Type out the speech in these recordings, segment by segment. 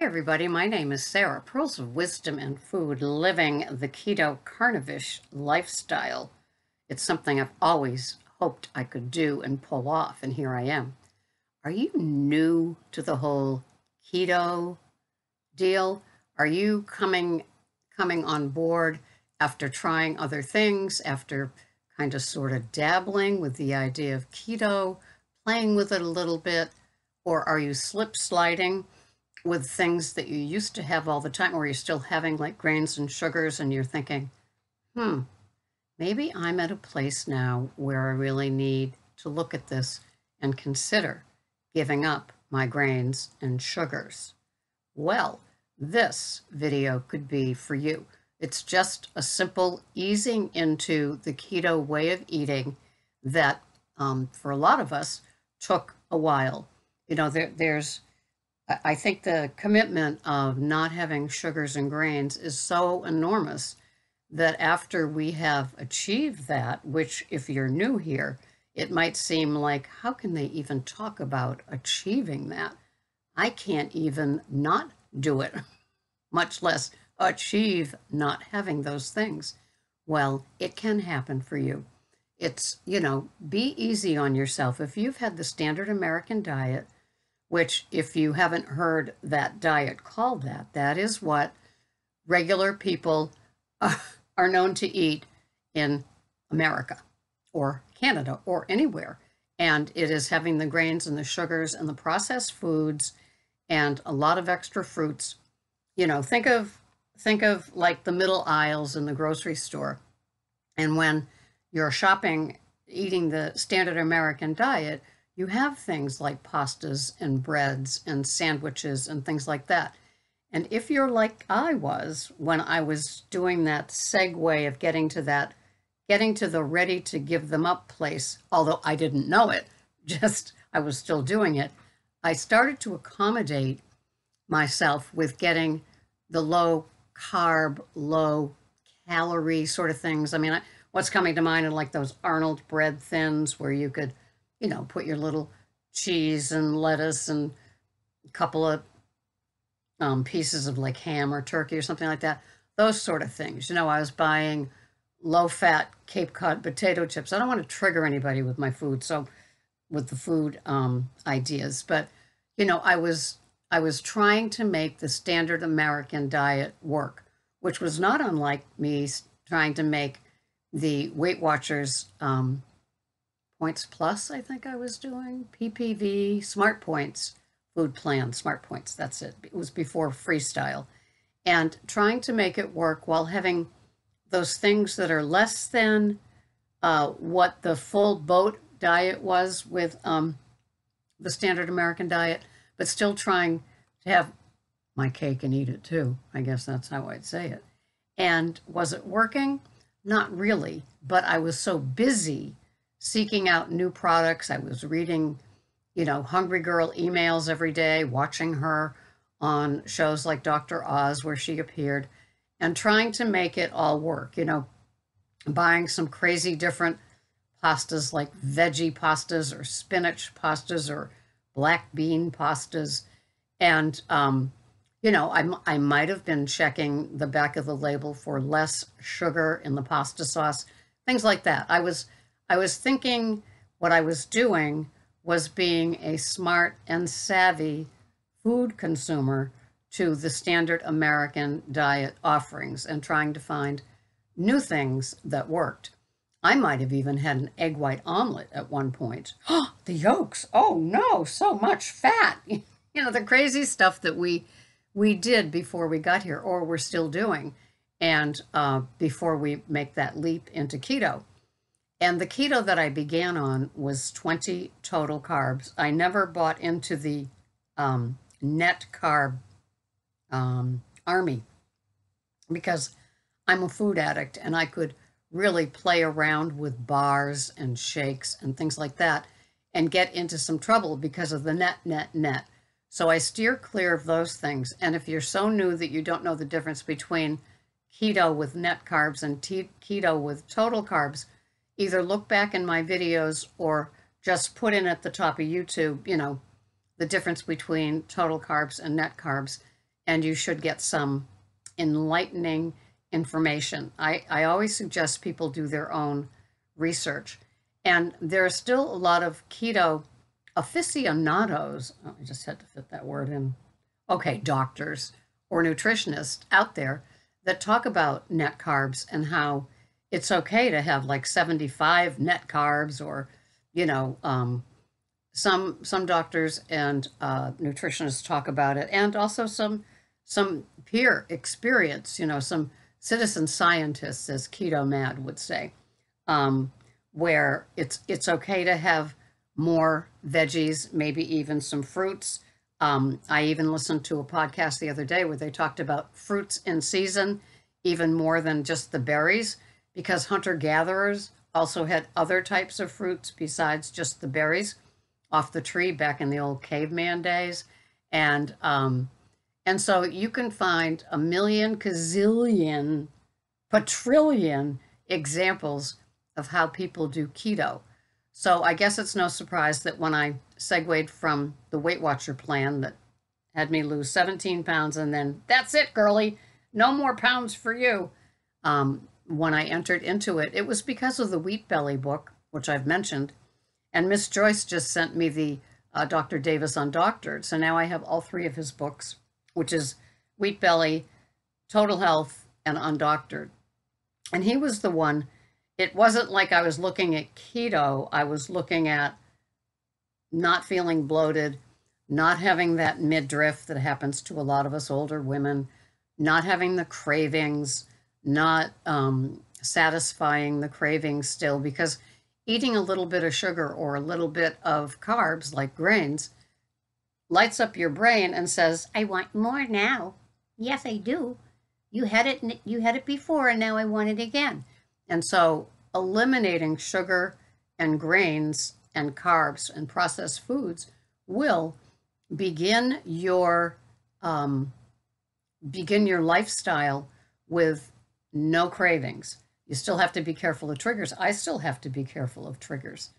Hi, everybody. My name is Sarah, Pearls of Wisdom and Food, living the keto carnivish lifestyle. It's something I've always hoped I could do and pull off, and here I am. Are you new to the whole keto deal? Are you coming on board after trying other things, after kind of sort of dabbling with the idea of keto, playing with it a little bit, or are you slip sliding with things that you used to have all the time, or you're still having like grains and sugars, and you're thinking, hmm, maybe I'm at a place now where I really need to look at this and consider giving up my grains and sugars. Well, this video could be for you. It's just a simple easing into the keto way of eating that for a lot of us took a while. You know, I think the commitment of not having sugars and grains is so enormous that after we have achieved that, which if you're new here, it might seem like, how can they even talk about achieving that? I can't even not do it, much less achieve not having those things. Well, it can happen for you. It's, be easy on yourself. If you've had the standard American diet, which, if you haven't heard that diet called that, that is what regular people are known to eat in America or Canada or anywhere. And it is having the grains and the sugars and the processed foods and a lot of extra fruits. Think of like the middle aisles in the grocery store. And when you're shopping, eating the standard American diet, you have things like pastas and breads and sandwiches and things like that. And if you're like I was when I was doing that segue of getting to the ready to give them up place, although I didn't know it, just I was still doing it, I started to accommodate myself with getting the low carb, low calorie sort of things. I mean, what's coming to mind are like those Arnold bread thins where you could put your little cheese and lettuce and a couple of pieces of like ham or turkey or something like that. Those sort of things. I was buying low-fat Cape Cod potato chips. I don't want to trigger anybody with my food, so with the food ideas, but I was trying to make the standard American diet work, which was not unlike me trying to make the Weight Watchers Points Plus, I think I was doing, PPV, Smart Points, food plan, Smart Points, that's it. It was before Freestyle. And trying to make it work while having those things that are less than what the full boat diet was with the standard American diet, but still trying to have my cake and eat it too. I guess that's how I'd say it. And was it working? Not really, but I was so busy seeking out new products. I was reading, Hungry Girl emails every day, watching her on shows like Dr. Oz, where she appeared, and trying to make it all work, buying some crazy different pastas like veggie pastas or spinach pastas or black bean pastas. And, I might have been checking the back of the label for less sugar in the pasta sauce, things like that. I was thinking what I was doing was being a smart and savvy food consumer to the standard American diet offerings and trying to find new things that worked. I might have even had an egg white omelet at one point. Oh, the yolks. Oh no, so much fat. The crazy stuff that we did before we got here, or we're still doing, and before we make that leap into keto. And the keto that I began on was 20 total carbs. I never bought into the net carb army because I'm a food addict and I could really play around with bars and shakes and things like that and get into some trouble because of the net. So I steer clear of those things. And if you're so new that you don't know the difference between keto with net carbs and keto with total carbs, either look back in my videos or just put in at the top of YouTube, the difference between total carbs and net carbs. and you should get some enlightening information. I always suggest people do their own research. And there are still a lot of keto aficionados. Oh, I just had to fit that word in. Okay, doctors or nutritionists out there that talk about net carbs and how it's okay to have like 75 net carbs, or, you know, some doctors and nutritionists talk about it, and also some peer experience, you know, some citizen scientists, as Keto Mad would say, where it's okay to have more veggies, maybe even some fruits. I even listened to a podcast the other day where they talked about fruits in season, even more than just the berries, because hunter-gatherers also had other types of fruits besides just the berries off the tree back in the old caveman days. And so you can find a million, gazillion, quadrillion examples of how people do keto. So I guess it's no surprise that when I segued from the Weight Watcher plan that had me lose 17 pounds and then that's it, girlie, no more pounds for you. When I entered into it, it was because of the Wheat Belly book, which I've mentioned. And Miss Joyce just sent me the Dr. Davis Undoctored. So now I have all three of his books, which is Wheat Belly, Total Health, and Undoctored. And he was the one, it wasn't like I was looking at keto. I was looking at not feeling bloated, not having that midriff that happens to a lot of us older women, not having the cravings, not satisfying the cravings still, because eating a little bit of sugar or a little bit of carbs like grains lights up your brain and says, I want more now. Yes, I do. You had it before, and now I want it again. And so eliminating sugar and grains and carbs and processed foods will begin your lifestyle with no cravings. You still have to be careful of triggers. I still have to be careful of triggers.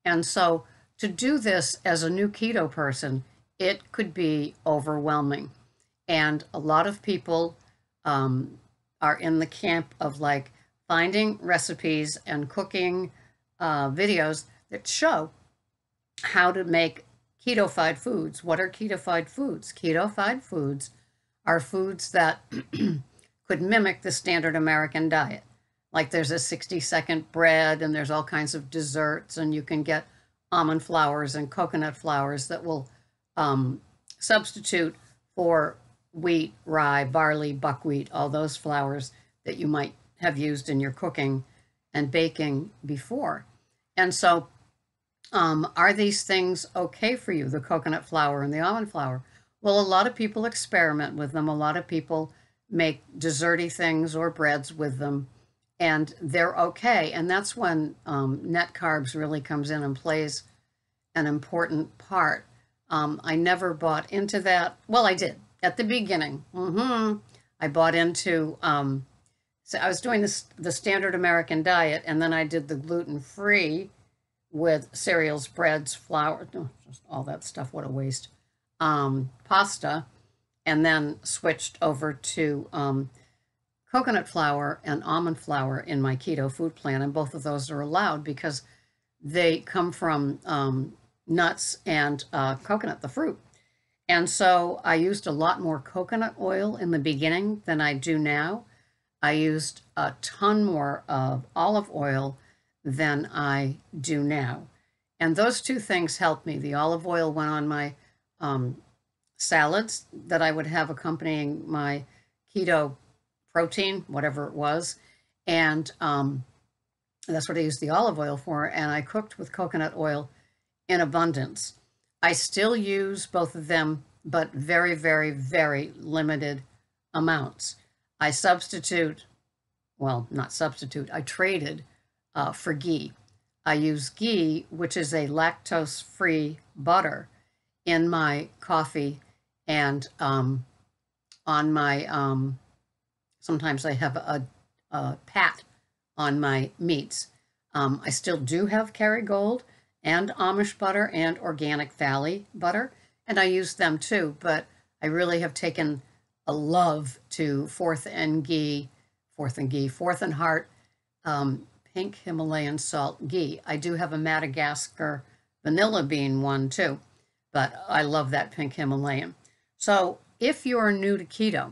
And so to do this as a new keto person, it could be overwhelming. And a lot of people are in the camp of like finding recipes and cooking videos that show how to make keto-fied foods. What are keto-fied foods? Keto-fied foods are foods that could mimic the standard American diet. Like there's a 60-second bread, and there's all kinds of desserts, and you can get almond flours and coconut flours that will substitute for wheat, rye, barley, buckwheat, all those flours that you might have used in your cooking and baking before. And so are these things okay for you, the coconut flour and the almond flour? Well, a lot of people experiment with them. A lot of people make desserty things or breads with them, and they're okay. And that's when net carbs really comes in and plays an important part. I never bought into that. Well, I did at the beginning. I bought into, so I was doing the standard American diet, and then I did the gluten-free with cereals, breads, flour, just all that stuff. What a waste. Pasta, and then switched over to coconut flour and almond flour in my keto food plan. And both of those are allowed because they come from nuts and coconut, the fruit. And so I used a lot more coconut oil in the beginning than I do now. I used a ton more of olive oil than I do now. And those two things helped me. The olive oil went on my salads that I would have accompanying my keto protein, whatever it was. And that's what I used the olive oil for. And I cooked with coconut oil in abundance. I still use both of them, but very, very, very limited amounts. I substitute, well, not substitute, I traded for ghee. I use ghee, which is a lactose-free butter, in my coffee and on my, sometimes I have a pat on my meats. I still do have Kerrygold and Amish butter and Organic Valley butter, and I use them too, but I really have taken a love to Fourth and Heart pink Himalayan salt ghee. I do have a Madagascar vanilla bean one too, but I love that pink Himalayan. So if you're new to keto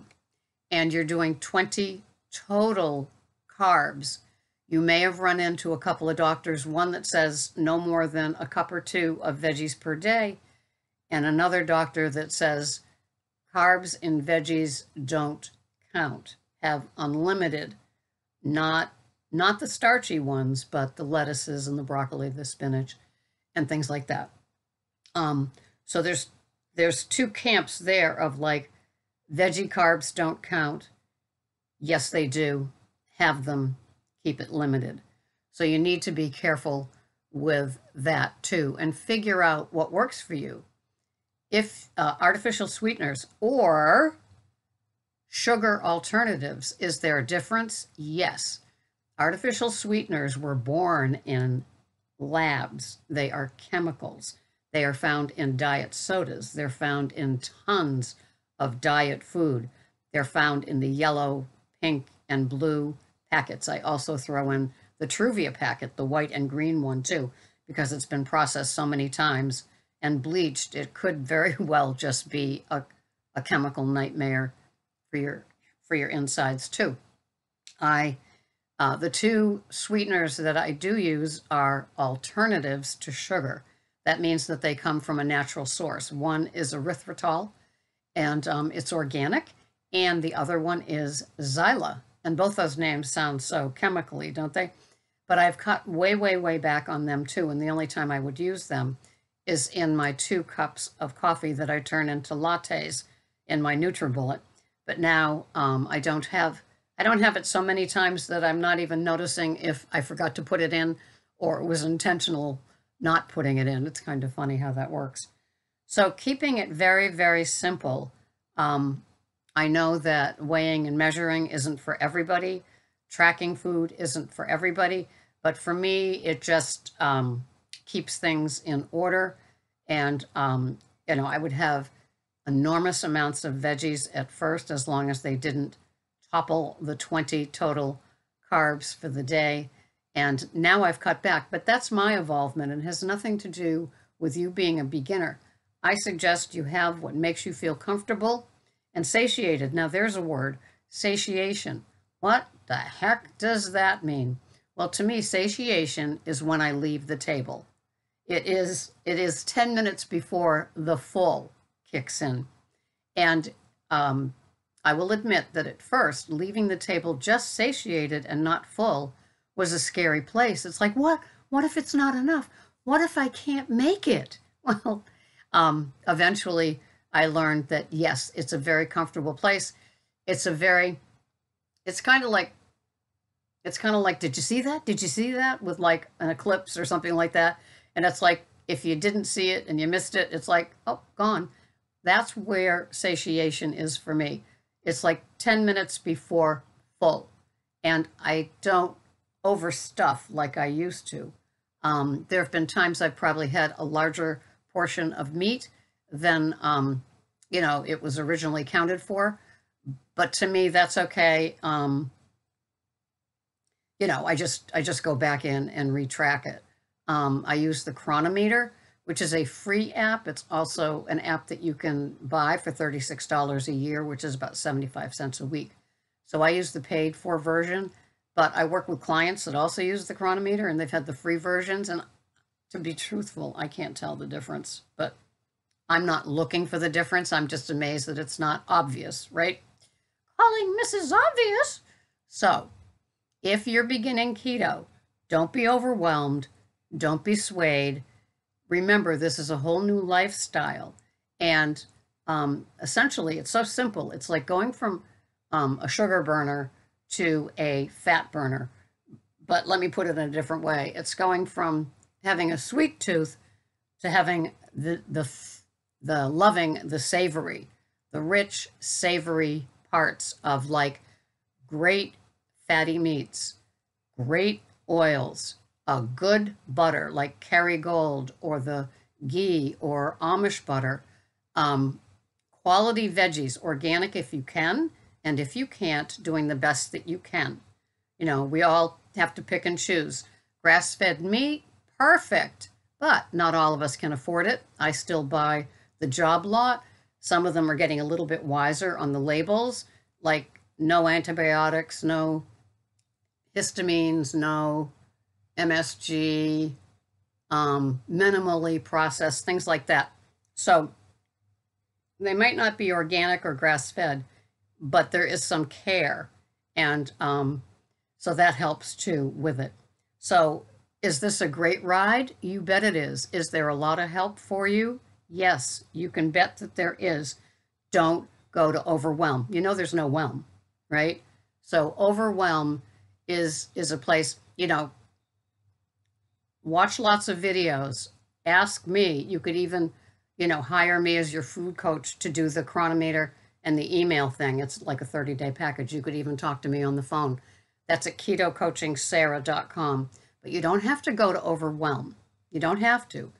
and you're doing 20 total carbs, you may have run into a couple of doctors, one that says no more than a cup or two of veggies per day, and another doctor that says carbs and veggies don't count, have unlimited, not the starchy ones, but the lettuces and the broccoli, the spinach, and things like that. So there's two camps there of like, veggie carbs don't count. Yes, they do. Have them. Keep it limited. So you need to be careful with that too, and figure out what works for you. If artificial sweeteners or sugar alternatives, is there a difference? Yes. Artificial sweeteners were born in labs. They are chemicals. They are found in diet sodas. They're found in tons of diet food. They're found in the yellow, pink, and blue packets. I also throw in the Truvia packet, the white and green one too, because it's been processed so many times and bleached. It could very well just be a chemical nightmare for your insides too. The two sweeteners that I do use are alternatives to sugar. That means that they come from a natural source. One is erythritol, and it's organic, and the other one is xyla. And both those names sound so chemically, don't they? But I've cut way, way, way back on them too, and the only time I would use them is in my 2 cups of coffee that I turn into lattes in my NutriBullet. But now I don't have it so many times that I'm not even noticing if I forgot to put it in or it was intentional not putting it in. It's kind of funny how that works. So keeping it very, very simple. I know that weighing and measuring isn't for everybody. Tracking food isn't for everybody. But for me, it just keeps things in order. And, I would have enormous amounts of veggies at first, as long as they didn't topple the 20 total carbs for the day. And now I've cut back, but that's my involvement and has nothing to do with you being a beginner. I suggest you have what makes you feel comfortable and satiated. Now there's a word, satiation. What the heck does that mean? Well, to me, satiation is when I leave the table. It is 10 minutes before the full kicks in. And I will admit that at first, leaving the table just satiated and not full was a scary place. It's like, what if it's not enough? What if I can't make it? Well, eventually I learned that yes, it's a very comfortable place. It's kind of like, did you see that? Did you see that? With like an eclipse or something like that. And it's like, if you didn't see it and you missed it, it's like, oh, gone. That's where satiation is for me. It's like 10 minutes before full. And I don't overstuff like I used to. There have been times I've probably had a larger portion of meat than, it was originally counted for. But to me, that's okay. I just go back in and retrack it. I use the Chronometer, which is a free app. It's also an app that you can buy for $36 a year, which is about 75 cents a week. So I use the paid for version, but I work with clients that also use the Chronometer, and they've had the free versions. And to be truthful, I can't tell the difference, but I'm not looking for the difference. I'm just amazed that it's not obvious, right? Calling Mrs. Obvious. So if you're beginning keto, don't be overwhelmed. Don't be swayed. Remember, this is a whole new lifestyle. And essentially, it's so simple. It's like going from a sugar burner to a fat burner. But let me put it in a different way. It's going from having a sweet tooth to having the loving, the savory, the rich, savory parts of like great fatty meats, great oils, a good butter like Kerrygold or the ghee or Amish butter, quality veggies, organic if you can, and if you can't, doing the best that you can. You know, we all have to pick and choose. Grass-fed meat, perfect, but not all of us can afford it. I still buy the job lot. Some of them are getting a little bit wiser on the labels, like no antibiotics, no histamines, no MSG, minimally processed, things like that. So they might not be organic or grass-fed, but there is some care, and so that helps too with it. So is this a great ride? You bet it is. Is there a lot of help for you? Yes, you can bet that there is. Don't go to overwhelm. You know there's no whelm, right? So overwhelm is a place, you know, watch lots of videos. Ask me. You could even, you know, hire me as your food coach to do the chronometer and the email thing. It's like a 30-day package. You could even talk to me on the phone. That's at ketocoachingsarah.com. But you don't have to go to overwhelm. You don't have to.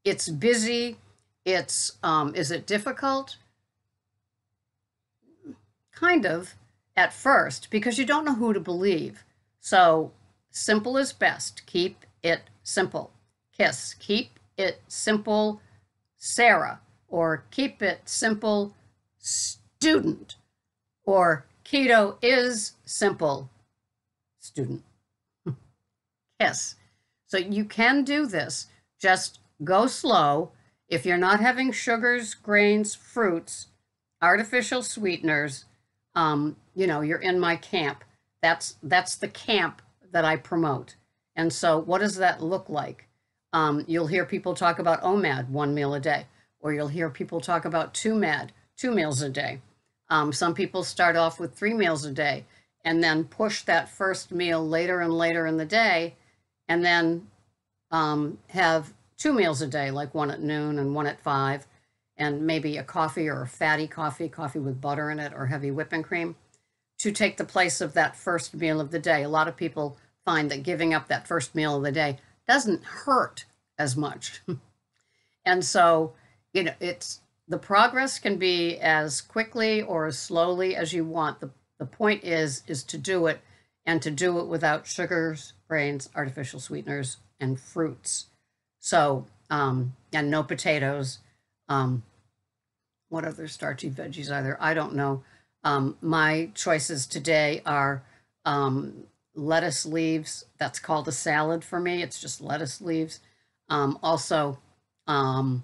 It's busy. It's, is it difficult? Kind of at first, because you don't know who to believe. So simple is best. Keep it simple. KISS. Keep it simple, Sarah. Or keep it simple, student. Or keto is simple, student. KISS. So you can do this. Just go slow. If you're not having sugars, grains, fruits, artificial sweeteners, you know, you're in my camp. That's the camp that I promote. And so what does that look like? You'll hear people talk about OMAD, 1 meal a day, or you'll hear people talk about 2MAD, 2 meals a day. Some people start off with 3 meals a day and then push that first meal later and later in the day, and then have 2 meals a day, like one at noon and one at 5, and maybe a coffee or a fatty coffee, coffee with butter in it or heavy whipping cream, to take the place of that first meal of the day. A lot of people find that giving up that first meal of the day doesn't hurt as much. And so, you know, the progress can be as quickly or as slowly as you want. The point is to do it, and to do it without sugars, grains, artificial sweeteners, and fruits. So, and no potatoes. What other starchy veggies are there? I don't know. My choices today are lettuce leaves. That's called a salad for me. It's just lettuce leaves. Also, I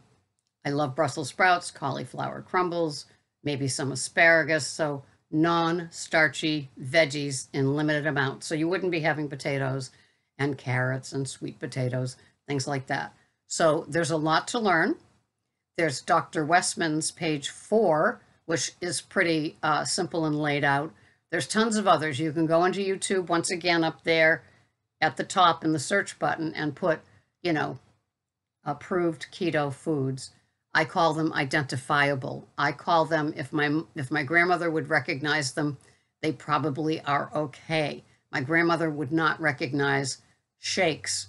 love Brussels sprouts, cauliflower crumbles, maybe some asparagus. So non-starchy veggies in limited amounts. So you wouldn't be having potatoes and carrots and sweet potatoes, things like that. So there's a lot to learn. There's Dr. Westman's page 4, which is pretty simple and laid out. There's tons of others. You can go into YouTube, once again, up there at the top in the search button, and put, you know, approved keto foods. I call them identifiable. I call them, if my grandmother would recognize them, they probably are okay. My grandmother would not recognize shakes,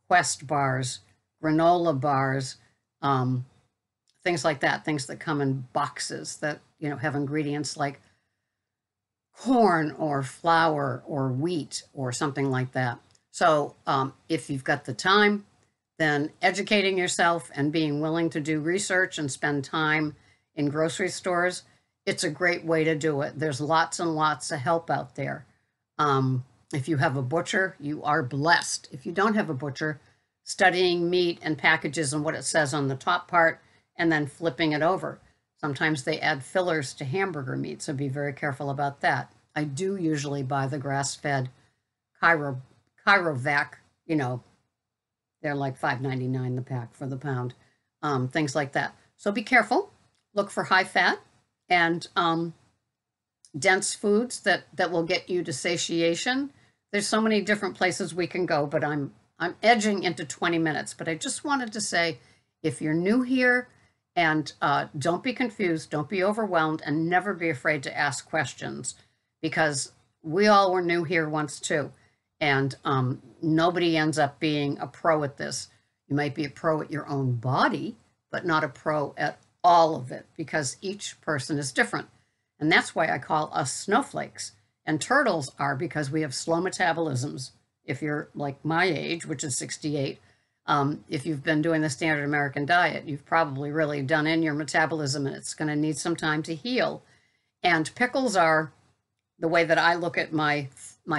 Quest bars, granola bars, things like that, things that come in boxes that, you know, have ingredients like corn or flour or wheat or something like that. So if you've got the time, then educating yourself and being willing to do research and spend time in grocery stores, it's a great way to do it. There's lots and lots of help out there. If you have a butcher, you are blessed. If you don't have a butcher, studying meat and packages and what it says on the top part, and then flipping it over. Sometimes they add fillers to hamburger meat, so be very careful about that. I do usually buy the grass-fed Chirovac, you know, they're like $5.99 the pack for the pound, things like that. So be careful. Look for high fat and dense foods that will get you to satiation. There's so many different places we can go, but I'm edging into 20 minutes. But I just wanted to say, if you're new here, and don't be confused, don't be overwhelmed, and never be afraid to ask questions, because we all were new here once too. And nobody ends up being a pro at this. You might be a pro at your own body, but not a pro at all of it, because each person is different. And that's why I call us snowflakes. And turtles are because we have slow metabolisms. If you're like my age, which is 68, if you've been doing the standard American diet, you've probably really done in your metabolism, and it's going to need some time to heal. And pickles are, the way that I look at my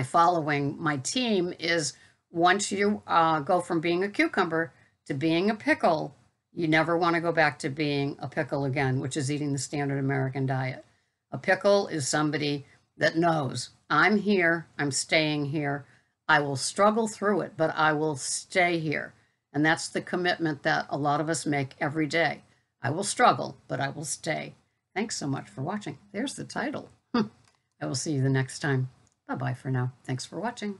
following, my team, is once you go from being a cucumber to being a pickle, you never want to go back to being a pickle again, which is eating the standard American diet. A pickle is somebody that knows, I'm here, I'm staying here, I will struggle through it, but I will stay here. And that's the commitment that a lot of us make every day. I will struggle, but I will stay. Thanks so much for watching. There's the title. I will see you the next time. Bye-bye for now. Thanks for watching.